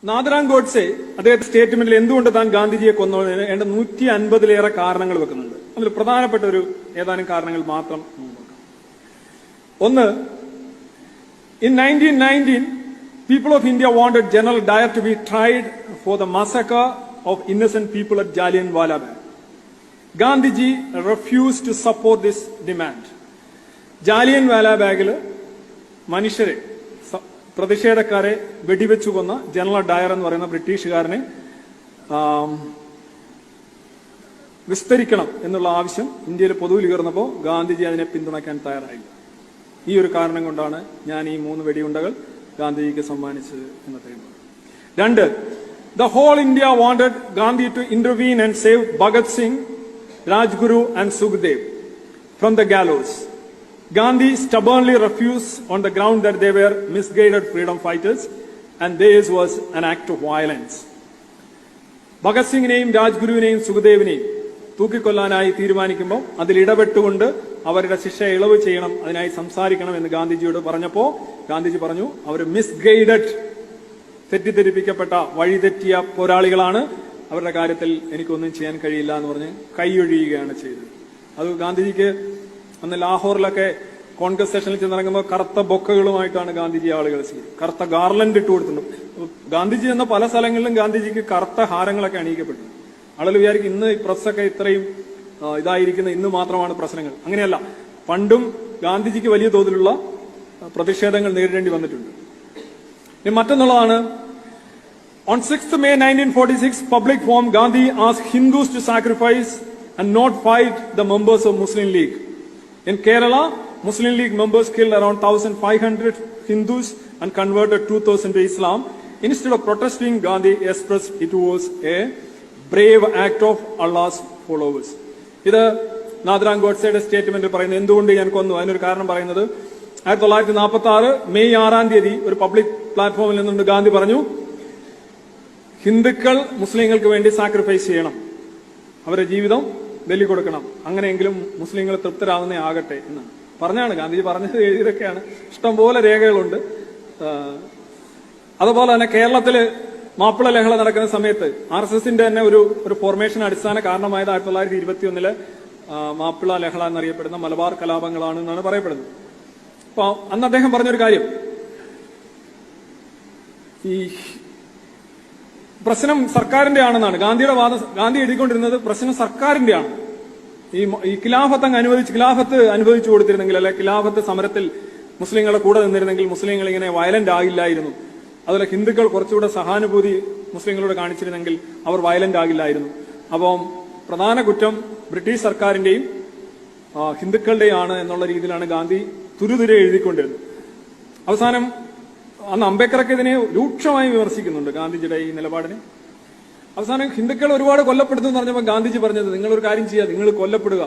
നാഥറാം ഗോഡ്സെ അദ്ദേഹത്തിന്റെ സ്റ്റേറ്റ്മെന്റിൽ എന്തുകൊണ്ട് താൻ ഗാന്ധിജിയെ കൊന്നതിന് 150-ലേറെ കാരണങ്ങൾ വെക്കുന്നുണ്ട്. അതിൽ പ്രധാനപ്പെട്ട ഒരു ഏതാനും കാരണങ്ങൾ മാത്രം നോക്കാം. ഒന്ന്, in 1919 people of India wanted General Dyer to be tried for the massacre of innocent people at Jallianwala Bagh. Gandhiji refused to support this demand. Jallianwala Bagh മനുഷ്യരെ പ്രതിഷേധക്കാരെ വെടിവെച്ചു കൊന്ന ജനറൽ ഡയർ എന്ന് പറയുന്ന ബ്രിട്ടീഷുകാരനെ വിസ്തരിക്കണം എന്നുള്ള ആവശ്യം ഇന്ത്യയിൽ പൊതുവിൽ ഉയർന്നപ്പോൾ ഗാന്ധിജി അതിനെ പിന്തുണയ്ക്കാൻ തയ്യാറായില്ല. ഈ ഒരു കാരണം കൊണ്ടാണ് ഞാൻ ഈ 3 വെടിയുണ്ടകൾ ഗാന്ധിജിക്ക് സമ്മാനിച്ചത് എന്ന് പറയുന്നത്. 2, the whole India wanted Gandhi to intervene and save Bhagat Singh, Rajguru and Sukhdev from the gallows. Gandhi stubbornly refused on the ground that they were misguided freedom fighters and theirs was an act of violence. Bhagat സിംഗിനെയും രാജ്ഗുരുവിനെയും സുഖദേവിനെയും തൂക്കിക്കൊല്ലാനായി തീരുമാനിക്കുമ്പോൾ അതിൽ ഇടപെട്ടുകൊണ്ട് അവരുടെ ശിക്ഷ ഇളവ് ചെയ്യണം, അതിനായി സംസാരിക്കണം എന്ന് ഗാന്ധിജിയോട് പറഞ്ഞപ്പോൾ ഗാന്ധിജി പറഞ്ഞു, അവർ മിസ്ഗൈഡഡ്, തെറ്റിദ്ധരിപ്പിക്കപ്പെട്ട വഴിതെറ്റിയ പോരാളികളാണ്, അവരുടെ കാര്യത്തിൽ എനിക്കൊന്നും ചെയ്യാൻ കഴിയില്ല എന്ന് പറഞ്ഞ് കൈയൊഴിയുകയാണ് ചെയ്തത്. അത് ഗാന്ധിജിക്ക് അന്ന് ലാഹോറിലൊക്കെ കോൺഗ്രസ് സ്റ്റേഷനിൽ ചെന്നിറങ്ങുമ്പോൾ കറുത്ത ബൊക്കകളുമായിട്ടാണ് ഗാന്ധിജി ആളുകൾ ചെയ്തത്. കറുത്ത ഗാർലൻഡ് ഇട്ട് കൊടുത്തിട്ടുണ്ട്. ഗാന്ധിജി എന്ന പല സ്ഥലങ്ങളിലും ഗാന്ധിജിക്ക് കറുത്ത ഹാരങ്ങളൊക്കെ അണിയിക്കപ്പെട്ടു. ആളുകൾ വിചാരിക്കും ഇന്ന് പ്രസ്സൊക്കെ ഇത്രയും ഇതായിരിക്കുന്ന ഇന്ന് മാത്രമാണ് പ്രശ്നങ്ങൾ. അങ്ങനെയല്ല, പണ്ടും ഗാന്ധിജിക്ക് വലിയ തോതിലുള്ള പ്രതിഷേധങ്ങൾ നേരിടേണ്ടി വന്നിട്ടുണ്ട്. ഇനി മറ്റൊന്നുള്ളതാണ്, on 6th May 1946 public forum Gandhi asked Hindus to sacrifice and not fight the members of Muslim League. In Kerala, Muslim League members killed around 1,500 Hindus and converted 2,000 to Islam. Instead of protesting, Gandhi expressed it was a brave act of Allah's followers. ഇത് നാഥറാം ഗോഡ്സെയുടെ statement പറയുന്നത്. എന്തുകൊണ്ട് ഞാൻ കൊന്നു? അതിനൊരു കാരണം പറയുന്നത്, 1946 May 6 ഒരു public പ്ലാറ്റ്ഫോമിൽ നിന്നുകൊണ്ട് ഗാന്ധി പറഞ്ഞു, ഹിന്ദുക്കൾ മുസ്ലിങ്ങൾക്ക് വേണ്ടി സാക്രിഫൈസ് ചെയ്യണം, അവരുടെ ജീവിതം ബലി കൊടുക്കണം, അങ്ങനെയെങ്കിലും മുസ്ലിങ്ങൾ തൃപ്തരാകുന്നേ ആകട്ടെ എന്ന് പറഞ്ഞാണ് ഗാന്ധിജി പറഞ്ഞത്. എഴുതിയതൊക്കെയാണ്, ഇഷ്ടംപോലെ രേഖകളുണ്ട്. അതുപോലെ തന്നെ കേരളത്തില് മാപ്പിള ലഹള നടക്കുന്ന സമയത്ത് RSSന്റെ തന്നെ ഒരു ഫോർമേഷൻ അടിസ്ഥാന കാരണമായത് 1921 മാപ്പിള ലഹള എന്നറിയപ്പെടുന്ന മലബാർ കലാപങ്ങളാണ് എന്നാണ് പറയപ്പെടുന്നത്. അപ്പൊ അന്ന് അദ്ദേഹം പറഞ്ഞൊരു കാര്യം, ഈ പ്രശ്നം സർക്കാരിന്റെ ആണെന്നാണ് ഗാന്ധിയുടെ വാദം. ഗാന്ധി എഴുതിക്കൊണ്ടിരുന്നത് പ്രശ്നം സർക്കാരിന്റെ ആണ്. ഈ ഖിലാഫത്ത് അനുഭവിച്ചു കൊടുത്തിരുന്നെങ്കിൽ, അല്ലെ ഖിലാഫത്ത് സമരത്തിൽ മുസ്ലിങ്ങളെ കൂടെ നിന്നിരുന്നെങ്കിൽ മുസ്ലിങ്ങൾ ഇങ്ങനെ വയലന്റ് ആകില്ലായിരുന്നു. അതുപോലെ ഹിന്ദുക്കൾ കുറച്ചുകൂടെ സഹാനുഭൂതി മുസ്ലിങ്ങളോട് കാണിച്ചിരുന്നെങ്കിൽ അവർ വയലന്റ് ആകില്ലായിരുന്നു. അപ്പം പ്രധാന കുറ്റം ബ്രിട്ടീഷ് സർക്കാരിന്റെയും ഹിന്ദുക്കളുടെയും ആണ് എന്നുള്ള രീതിയിലാണ് ഗാന്ധി തുരുതുരെ എഴുതിക്കൊണ്ടിരുന്നത്. അവസാനം അന്ന് അംബേദ്കറൊക്കെ ഇതിനെ രൂക്ഷമായി വിമർശിക്കുന്നുണ്ട് ഗാന്ധിജിയുടെ ഈ നിലപാടിനെ. അവസാനം ഹിന്ദുക്കൾ ഒരുപാട് കൊല്ലപ്പെടുന്നു എന്ന് പറഞ്ഞപ്പോൾ ഗാന്ധിജി പറഞ്ഞത്, നിങ്ങളൊരു കാര്യം ചെയ്യുക, നിങ്ങൾ കൊല്ലപ്പെടുക,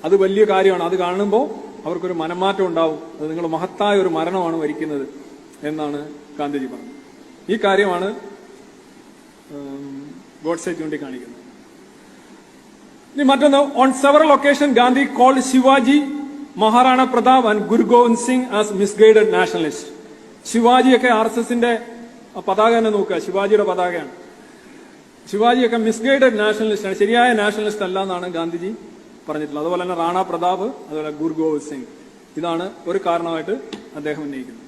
അത് വലിയ കാര്യമാണ്, അത് കാണുമ്പോൾ അവർക്കൊരു മനംമാറ്റം ഉണ്ടാവും, അത് നിങ്ങൾ മഹത്തായ ഒരു മരണമാണ് വരിക്കുന്നത് എന്നാണ് ഗാന്ധിജി പറഞ്ഞത്. ഈ കാര്യമാണ് ഗോഡ്സെ ചൂണ്ടിക്കാണിക്കുന്നത്. ഇനി മറ്റൊന്ന്, on several occasion Gandhi called Shivaji, Maharana Pratap and Guru Gobind Singh as misguided nationalist. ശിവാജിയൊക്കെ RSSന്റെ പതാക തന്നെ നോക്കുക, ശിവാജിയുടെ പതാകയാണ്. ശിവാജിയൊക്കെ മിസ്ഗൈഡഡ് നാഷണലിസ്റ്റാണ്, ശരിയായ നാഷണലിസ്റ്റ് അല്ല എന്നാണ് ഗാന്ധിജി പറഞ്ഞിട്ടുള്ളത്. അതുപോലെ തന്നെ റാണ പ്രതാപ്, അതുപോലെ ഗുരു ഗോവിന്ദ് സിംഗ്, ഇതാണ് ഒരു കാരണമായിട്ട് അദ്ദേഹം ഉന്നയിക്കുന്നത്.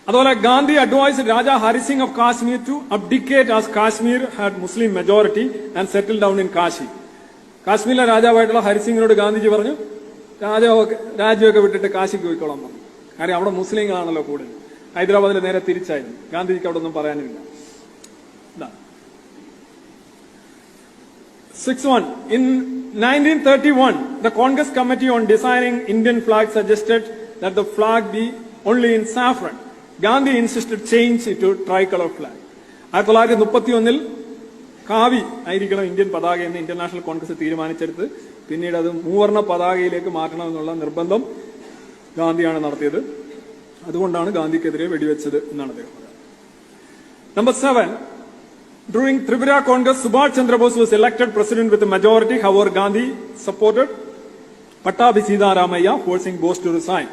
അതുപോലെ Gandhi advised Raja Hari Singh of Kashmir to abdicate as Kashmir had Muslim majority and settle down in Kashi. കാശ്മീരിലെ രാജാവായിട്ടുള്ള ഹരിസിംഗിനോട് ഗാന്ധിജി പറഞ്ഞു, രാജ്യമൊക്കെ വിട്ടിട്ട് കാശിക്ക് പോയിക്കോളാൻ പറഞ്ഞു. കാര്യം അവിടെ മുസ്ലിങ്ങളാണല്ലോ കൂടുതൽ. ഹൈദരാബാദിൽ നേരെ തിരിച്ചായിരുന്നു. ഗാന്ധിജിക്ക് അവിടെ ഒന്നും പറയാനില്ല. 6-1 in 1931 the Congress Committee on Designing Indian Flag suggested that the flag be only in saffron. Gandhi insisted change it to tricolor flag. 1931 കാവി ആയിരിക്കണം ഇന്ത്യൻ പതാക എന്ന് ഇന്റർനാഷണൽ കോൺഗ്രസ് തീരുമാനിച്ചെടുത്ത് പിന്നീട് അത് മൂവർണ്ണ പതാകയിലേക്ക് മാറ്റണമെന്നുള്ള നിർബന്ധം ഗാന്ധിയാണ് നടത്തിയത്. അതുകൊണ്ടാണ് ഗാന്ധിക്കെതിരെ വെടിവെച്ചത് എന്നാണ് അദ്ദേഹം പറയുന്നത്. Number 7, during Tripura Congress, Subhash Chandra Bose was elected president with a majority. However, Gandhi supported Pattabhi Sitaramayya, forcing Bose to resign.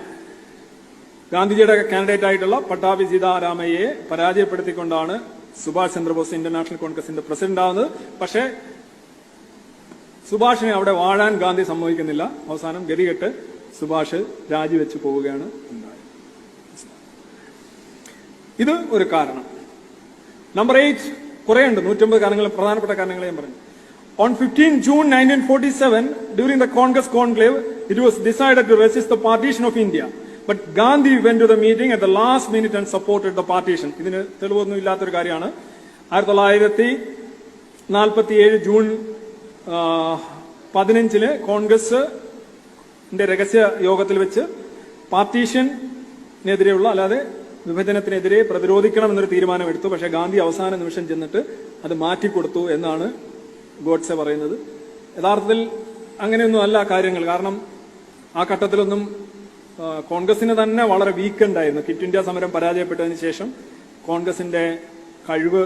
ഗാന്ധിജിയുടെ കാൻഡിഡേറ്റ് ആയിട്ടുള്ള പട്ടാഭി സീതാരാമയ്യയെ പരാജയപ്പെടുത്തിക്കൊണ്ടാണ് സുഭാഷ് ചന്ദ്രബോസ് ഇന്ത്യൻ നാഷണൽ കോൺഗ്രസിന്റെ പ്രസിഡന്റ് ആവുന്നത്. പക്ഷേ സുഭാഷിനെ അവിടെ വാഴാൻ ഗാന്ധി സമ്മതിക്കുന്നില്ല. അവസാനം ഗതികെട്ട് സുഭാഷ് രാജിവെച്ച് പോവുകയാണ് ഉണ്ടായത്. ഇത് ഒരു കാരണം. നമ്പർ 8, കുറെ ഉണ്ട്, 150 കാരണങ്ങൾ, പ്രധാനപ്പെട്ട കാരണങ്ങൾ ഞാൻ പറഞ്ഞു. On 15 June 1947, during the Congress conclave, it was decided to resist the partition of India. But Gandhi went to the meeting at the last minute and supported the partition. ഇതിന് തെളിവൊന്നും ഇല്ലാത്തൊരു കാര്യമാണ്. 1947 ജൂൺ 15 കോൺഗ്രസിന്റെ രഹസ്യ യോഗത്തിൽ വെച്ച് പാർട്ടീഷനെതിരെയുള്ള, അല്ലാതെ വിഭജനത്തിനെതിരെ പ്രതിരോധിക്കണം എന്നൊരു തീരുമാനമെടുത്തു. പക്ഷേ ഗാന്ധി അവസാന നിമിഷം ചെന്നിട്ട് അത് മാറ്റിക്കൊടുത്തു എന്നാണ് ഗോഡ്സെ പറയുന്നത്. യഥാർത്ഥത്തിൽ അങ്ങനെയൊന്നും അല്ല കാര്യങ്ങൾ. കാരണം ആ ഘട്ടത്തിലൊന്നും കോൺഗ്രസിന് തന്നെ വളരെ വീക്ക് ഉണ്ടായിരുന്നു. ക്വിറ്റ് ഇന്ത്യ സമരം പരാജയപ്പെട്ടതിന് ശേഷം കോൺഗ്രസിന്റെ കഴിവ്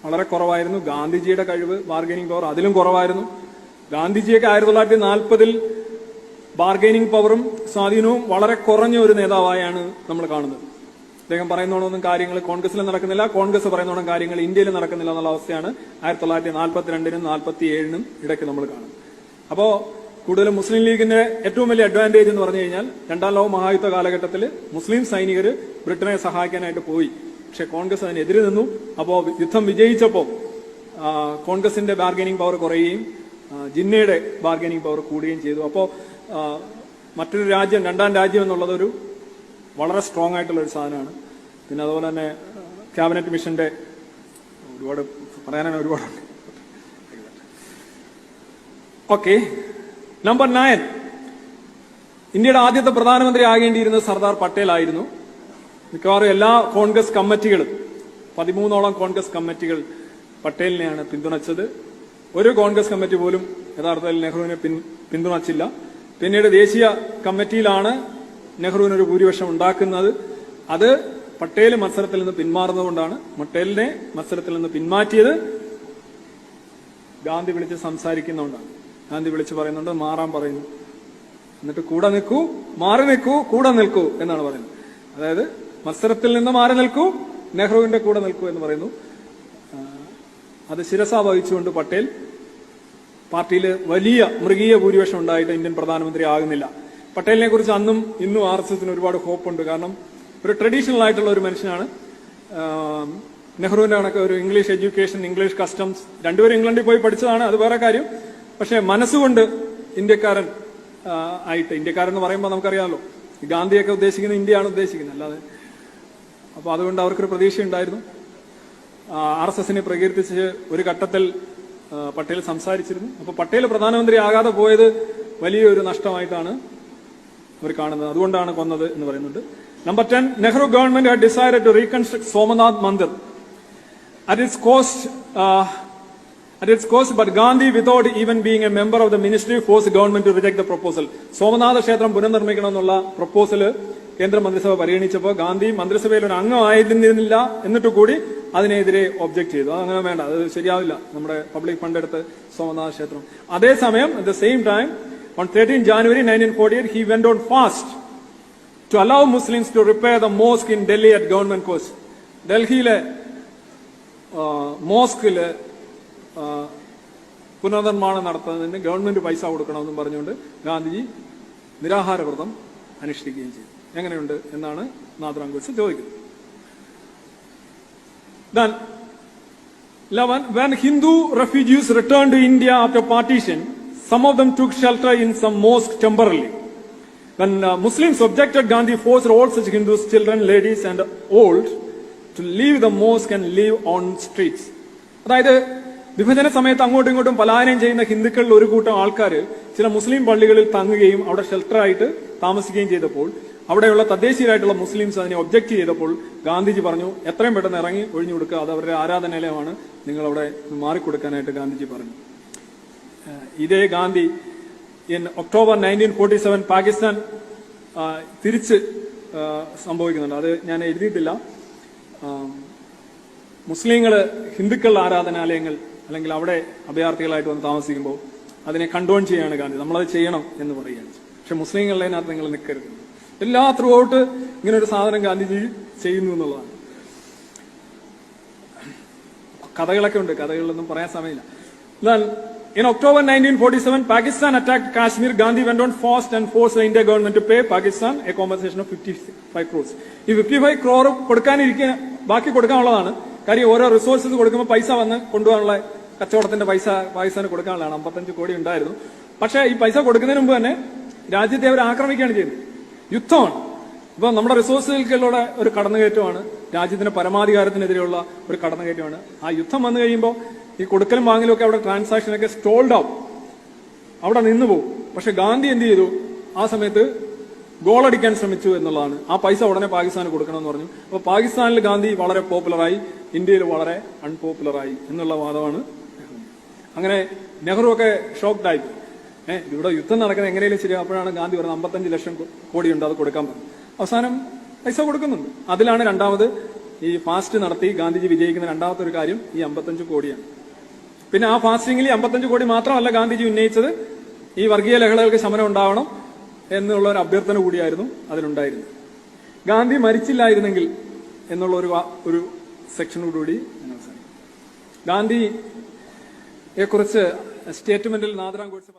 വളരെ കുറവായിരുന്നു. ഗാന്ധിജിയുടെ കഴിവ്, ബാർഗൈനിങ് പവർ അതിലും കുറവായിരുന്നു. ഗാന്ധിജിയൊക്കെ 1940 ബാർഗൈനിങ് പവറും സ്വാധീനവും വളരെ കുറഞ്ഞ ഒരു നേതാവായാണ് നമ്മൾ കാണുന്നത്. അദ്ദേഹം പറയുന്നോടൊന്നും കാര്യങ്ങൾ കോൺഗ്രസിൽ നടക്കുന്നില്ല, കോൺഗ്രസ് പറയുന്നോടും കാര്യങ്ങൾ ഇന്ത്യയിൽ നടക്കുന്നില്ല എന്നുള്ള അവസ്ഥയാണ് 1942 47 ഇടയ്ക്ക് നമ്മൾ കാണുന്നത്. അപ്പോ കൂടുതലും മുസ്ലിം ലീഗിന്റെ ഏറ്റവും വലിയ അഡ്വാൻറ്റേജ് എന്ന് പറഞ്ഞു കഴിഞ്ഞാൽ 2ാം ലോക മഹായുദ്ധ കാലഘട്ടത്തിൽ മുസ്ലിം സൈനികർ ബ്രിട്ടനെ സഹായിക്കാനായിട്ട് പോയി. പക്ഷെ കോൺഗ്രസ് അതിനെതിരെ നിന്നു. അപ്പോൾ യുദ്ധം വിജയിച്ചപ്പോൾ കോൺഗ്രസിന്റെ ബാർഗൈനിങ് പവർ കുറയുകയും ജിന്നയുടെ ബാർഗൈനിങ് പവർ കൂടുകയും ചെയ്തു. അപ്പോൾ മറ്റൊരു രാജ്യം, 2ാം രാജ്യം എന്നുള്ളത് ഒരു വളരെ സ്ട്രോങ് ആയിട്ടുള്ള ഒരു സാധനമാണ്. പിന്നെ അതുപോലെ തന്നെ ക്യാബിനറ്റ് മിഷന്റെ ഒരുപാട് പറയാനാണ്, ഒരുപാടുണ്ട്. ഓക്കെ, നമ്പർ 9, ഇന്ത്യയുടെ ആദ്യത്തെ പ്രധാനമന്ത്രി ആകേണ്ടിയിരുന്നത് സർദാർ പട്ടേൽ ആയിരുന്നു. മിക്കവാറും എല്ലാ കോൺഗ്രസ് കമ്മിറ്റികളും 13ഓളം കോൺഗ്രസ് കമ്മിറ്റികൾ പട്ടേലിനെയാണ് പിന്തുണച്ചത്. ഒരു കോൺഗ്രസ് കമ്മിറ്റി പോലും യഥാർത്ഥത്തിൽ നെഹ്റുവിനെ പിന്തുണച്ചില്ല. പിന്നീട് ദേശീയ കമ്മിറ്റിയിലാണ് നെഹ്റുവിനൊരു ഭൂരിപക്ഷം ഉണ്ടാക്കുന്നത്. അത് പട്ടേൽ മത്സരത്തിൽ നിന്ന് പിന്മാറുന്നതുകൊണ്ടാണ്. പട്ടേലിനെ മത്സരത്തിൽ നിന്ന് പിന്മാറ്റിയത് ഗാന്ധി വിളിച്ച് സംസാരിക്കുന്നതുകൊണ്ടാണ്. ഗാന്ധി വിളിച്ച് പറയുന്നുണ്ട്, മാറാൻ പറയുന്നു. എന്നിട്ട് കൂടെ നിൽക്കൂ, മാറി നിൽക്കൂ, കൂടെ നിൽക്കൂ എന്നാണ് പറയുന്നത്. അതായത് മത്സരത്തിൽ നിന്ന് മാറി നിൽക്കൂ, നെഹ്റുവിന്റെ കൂടെ നിൽക്കൂ എന്ന് പറയുന്നു. അത് ശിരസ വഹിച്ചുകൊണ്ട് പട്ടേൽ പാർട്ടിയിൽ വലിയ മൃഗീയ ഭൂരിപക്ഷം ഉണ്ടായിട്ട് ഇന്ത്യൻ പ്രധാനമന്ത്രി ആകുന്നില്ല. പട്ടേലിനെ കുറിച്ച് അന്നും ഇന്നും RSSന് ഒരുപാട് ഹോപ്പുണ്ട്. കാരണം ഒരു ട്രഡീഷണൽ ആയിട്ടുള്ള ഒരു മനുഷ്യനാണ്. നെഹ്റുവിന്റെ കണക്ക് ഒരു ഇംഗ്ലീഷ് എഡ്യൂക്കേഷൻ, ഇംഗ്ലീഷ് കസ്റ്റംസ്, രണ്ടുപേരും ഇംഗ്ലണ്ടിൽ പോയി പഠിച്ചതാണ്, അത് വേറെ കാര്യം. പക്ഷെ മനസ്സുകൊണ്ട് ഇന്ത്യക്കാരൻ ആയിട്ട്, ഇന്ത്യക്കാരൻ എന്ന് പറയുമ്പോൾ നമുക്കറിയാമല്ലോ, ഗാന്ധിയൊക്കെ ഉദ്ദേശിക്കുന്നത് ഇന്ത്യയാണ് ഉദ്ദേശിക്കുന്നത്, അല്ലാതെ. അപ്പൊ അതുകൊണ്ട് അവർക്കൊരു പ്രതീക്ഷയുണ്ടായിരുന്നു. RSSനെ പ്രകീർത്തിച്ച് ഒരു ഘട്ടത്തിൽ പട്ടേൽ സംസാരിച്ചിരുന്നു. അപ്പൊ പട്ടേൽ പ്രധാനമന്ത്രി ആകാതെ പോയത് വലിയൊരു നഷ്ടമായിട്ടാണ് അവർ കാണുന്നത്. അതുകൊണ്ടാണ് കൊന്നത് എന്ന് പറയുന്നുണ്ട്. Number 10, Nehru government had decided to reconstruct Somnath mandir at its cost, but Gandhi, without even being a member of the ministry, forced the government to reject the proposal. Somnath ക്ഷേത്രം പുനർനിർമ്മിക്കണമെന്നുള്ള പ്രപ്പോസൽ കേന്ദ്ര മന്ത്രിസഭ പരിഗണിച്ചപ്പോൾ ഗാന്ധി മന്ത്രിസഭയിൽ ഒരു അംഗമായിരുന്നില്ല, എന്നിട്ട് കൂടി അതിനെതിരെ ഒബ്ജക്ട് ചെയ്തു. അതങ്ങനെ വേണ്ട, അത് ശരിയാവില്ല, നമ്മുടെ പബ്ലിക് ഫണ്ട് എടുത്ത് സോമനാഥ ക്ഷേത്രം. അതേസമയം at the same time, on 13 January 1948, he went on fast to allow Muslims to repair the mosque in Delhi at government cost. ഡൽഹിയിലെ മോസ്കില് പുനർനിർമ്മാണം നടത്തുന്നതിന് ഗവൺമെന്റ് പൈസ കൊടുക്കണമെന്നും പറഞ്ഞുകൊണ്ട് ഗാന്ധിജി നിരാഹാര വ്രതം അനുഷ്ഠിക്കുകയും ചെയ്തു. എങ്ങനെയുണ്ട് എന്നാണ് നാഥുറാം ഗോഡ്സെ ചോദിക്കുന്നത്. Then 11, when Hindu refugees returned to India after partition, some of them took shelter in some mosque temporarily. When Muslims objected, Gandhi forced all such Hindus, children, ladies and old, to leave the mosque and live on streets. അതായത് വിഭജന സമയത്ത് അങ്ങോട്ടും ഇങ്ങോട്ടും പലായനം ചെയ്യുന്ന ഹിന്ദുക്കളിൽ ഒരു കൂട്ടം ആൾക്കാർ ചില മുസ്ലിം പള്ളികളിൽ തങ്ങുകയും അവിടെ ഷെൽട്ടറായിട്ട് താമസിക്കുകയും ചെയ്തപ്പോൾ അവിടെയുള്ള തദ്ദേശീയരായിട്ടുള്ള മുസ്ലിംസ് അതിനെ ഒബ്ജക്ട് ചെയ്തപ്പോൾ ഗാന്ധിജി പറഞ്ഞു, എത്രയും പെട്ടെന്ന് ഇറങ്ങി ഒഴിഞ്ഞു കൊടുക്കുക, അത് അവരുടെ ആരാധനാലയമാണ്, നിങ്ങൾ അവിടെ മാറിക്കൊടുക്കാനായിട്ട് ഗാന്ധിജി പറഞ്ഞു. ഇതേ ഗാന്ധി ഒക്ടോബർ 1947 പാകിസ്ഥാൻ തിരിച്ച് സംഭവിക്കുന്നുണ്ട്. അത് ഞാൻ എഴുതിയിട്ടില്ല. മുസ്ലിങ്ങള് ഹിന്ദുക്കളുടെ ആരാധനാലയങ്ങൾ അല്ലെങ്കിൽ അവിടെ അഭയാർത്ഥികളായിട്ട് വന്ന് താമസിക്കുമ്പോൾ അതിനെ കണ്ടോൺ ചെയ്യാണ് ഗാന്ധി. നമ്മളത് ചെയ്യണം എന്ന് പറയുകയാണ്. പക്ഷെ മുസ്ലിങ്ങളിനകത്ത് നിങ്ങൾ നിൽക്കരുത്. എല്ലാ ത്രൂ ഔട്ട് ഇങ്ങനെ ഒരു സാധനം ഗാന്ധിജി ചെയ്യുന്നു എന്നുള്ളതാണ്. കഥകളൊക്കെ ഉണ്ട്, കഥകളിലൊന്നും പറയാൻ സമയമില്ല. Then, in October 1947, Pakistan attacked Kashmir. Gandhi went on fast and forced the India government to pay Pakistan a compensation of 55 crores. ഈ 55 crore കൊടുക്കാനിരിക്കുക, ബാക്കി കൊടുക്കാനുള്ളതാണ്. കാര്യം ഓരോ റിസോഴ്സസ് കൊടുക്കുമ്പോൾ പൈസ വന്ന് കൊണ്ടുപോകാനുള്ള കച്ചവടത്തിന്റെ പൈസ പാകിസ്ഥാന് കൊടുക്കാനുള്ളതാണ്. 55 കോടി ഉണ്ടായിരുന്നു. പക്ഷേ ഈ പൈസ കൊടുക്കുന്നതിന് മുമ്പ് തന്നെ രാജ്യത്തെ അവർ ആക്രമിക്കുകയാണ് ചെയ്യുന്നത്. യുദ്ധമാണ്. ഇപ്പൊ നമ്മുടെ റിസോഴ്സുകൾക്കുള്ള ഒരു കടന്നുകയറ്റമാണ്, രാജ്യത്തിന്റെ പരമാധികാരത്തിനെതിരെയുള്ള ഒരു കടന്നുകയറ്റമാണ്. ആ യുദ്ധം വന്നു കഴിയുമ്പോൾ ഈ കൊടുക്കലും വാങ്ങലും ഒക്കെ അവിടെ ട്രാൻസാക്ഷനൊക്കെ സ്റ്റോൾഡ് ആവും, അവിടെ നിന്നു പോകും. പക്ഷെ ഗാന്ധി എന്ത് ചെയ്തു? ആ സമയത്ത് ഗോളടിക്കാൻ ശ്രമിച്ചു എന്നുള്ളതാണ്. ആ പൈസ ഉടനെ പാകിസ്ഥാന് കൊടുക്കണമെന്ന് പറഞ്ഞു. അപ്പൊ പാകിസ്ഥാനിൽ ഗാന്ധി വളരെ പോപ്പുലറായി, ഇന്ത്യയിൽ വളരെ അൺപോപ്പുലറായി എന്നുള്ള വാദമാണ്. അങ്ങനെ നെഹ്റു ഒക്കെ ഷോക്ക്ഡായി. ഇവിടെ യുദ്ധം നടക്കുന്നത് എങ്ങനെയും ശരിയാ. അപ്പോഴാണ് ഗാന്ധി പറഞ്ഞത് 55 ലക്ഷം കോടിയുണ്ട്, അത് കൊടുക്കാൻ പറഞ്ഞു. അവസാനം പൈസ കൊടുക്കുന്നുണ്ട്. അതിലാണ് രണ്ടാമത് ഈ ഫാസ്റ്റ് നടത്തി ഗാന്ധിജി വിജയിക്കുന്ന രണ്ടാമത്തെ ഒരു കാര്യം ഈ 55 കോടിയാണ്. പിന്നെ ആ ഫാസ്റ്റിംഗിൽ 55 കോടി മാത്രമല്ല ഗാന്ധിജി ഉന്നയിച്ചത്, ഈ വർഗീയ ലഹളകൾക്ക് ശമനം ഉണ്ടാവണം എന്നുള്ള ഒരു അഭ്യർത്ഥന കൂടിയായിരുന്നു അതിലുണ്ടായിരുന്നത്. ഗാന്ധി മരിച്ചില്ലായിരുന്നെങ്കിൽ എന്നുള്ള ഒരു സെക്ഷനോടുകൂടി ഞാൻ അവസാനിക്കും. ഗാന്ധിയെ കുറിച്ച് സ്റ്റേറ്റ്മെന്റിൽ നാഥറാം ഗോഡ്സെ